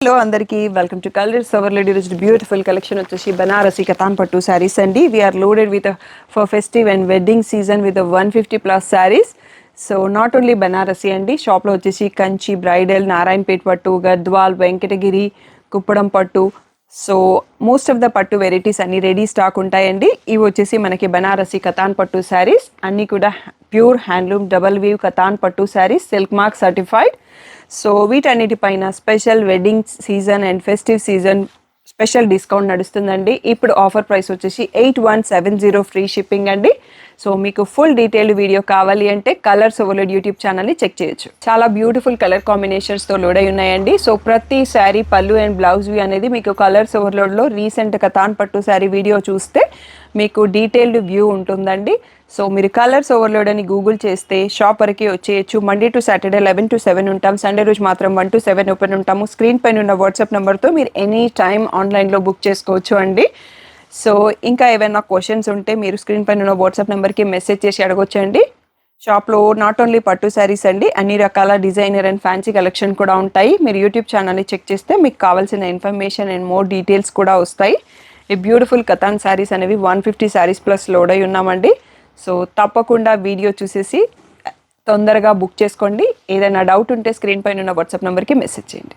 Hello అందరికీ welcome to colours our lady rich beautiful collection వచ్చేసి బనారసి కతాన్ పట్టు శారీస్ అండి. We're loaded with for festive and wedding season with 150+ saris. So not only Banarasi అండి, షాప్లో వచ్చేసి కంచి, బ్రైడల్, నారాయణపేట్ పట్టు, గద్వాల్, వెంకటగిరి, కుప్పడం పట్టు, సో మోస్ట్ ఆఫ్ ద పట్టు వెరైటీస్ అన్ని రెడీ స్టాక్ ఉంటాయండి. ఇవి వచ్చేసి మనకి బనారసి కతాన్ పట్టు శారీస్ అన్నీ కూడా pure handloom double weave katan పట్టు saris, silk mark certified. So వీటన్నిటిపైన special wedding season and festive season special discount నడుస్తుందండి. ఇప్పుడు ఆఫర్ ప్రైస్ వచ్చేసి 8170 ఫ్రీ షిప్పింగ్ అండి. సో మీకు ఫుల్ డీటెయిల్డ్ వీడియో కావాలి అంటే కలర్స్ ఓవర్లోడ్ యూట్యూబ్ ఛానల్ని చెక్ చేయొచ్చు. చాలా బ్యూటిఫుల్ కలర్ కాంబినేషన్స్తో లోడ్ అయి ఉన్నాయండి. సో ప్రతి శారీ పళ్ళు అండ్ బ్లౌజ్ వ్యూ అనేది మీకు కలర్స్ ఓవర్లోడ్లో రీసెంట్ కతాన్ పట్టు శారీ వీడియో చూస్తే మీకు డీటెయిల్డ్ వ్యూ ఉంటుందండి. సో మీరు కలర్స్ ఓవర్లోడ్ అని గూగుల్ చేస్తే షాప్ వరకు వచ్చేయచ్చు. మండే టు సాటర్డే 11 to 7 ఉంటాం, సండే రోజు మాత్రం 1 to 7 ఓపెన్ ఉంటాము. స్క్రీన్ పైన ఉన్న వాట్సాప్ నెంబర్తో మీరు ఎనీ టైం ఆన్లైన్లో బుక్ చేసుకోవచ్చు అండి. సో ఇంకా ఏమైనా క్వశ్చన్స్ ఉంటే మీరు స్క్రీన్ పైన ఉన్న వాట్సాప్ నెంబర్కి మెసేజ్ చేసి అడగొచ్చండి. షాప్లో నాట్ ఓన్లీ పట్టు శారీస్ అండి, అన్ని రకాల డిజైనర్ అండ్ ఫ్యాన్సీ కలెక్షన్ కూడా ఉంటాయి. మీరు యూట్యూబ్ ఛానల్ని చెక్ చేస్తే మీకు కావాల్సిన ఇన్ఫర్మేషన్ అండ్ మోర్ డీటెయిల్స్ కూడా వస్తాయి. ఈ బ్యూటిఫుల్ కతాన్ శారీస్ అనేవి 150 శారీస్ ప్లస్ లోడ్ అయి ఉన్నామండి. సో తప్పకుండా వీడియో చూసేసి తొందరగా బుక్ చేసుకోండి. ఏదైనా డౌట్ ఉంటే స్క్రీన్ పైన ఉన్న వాట్సాప్ నెంబర్కి మెసేజ్ చేయండి.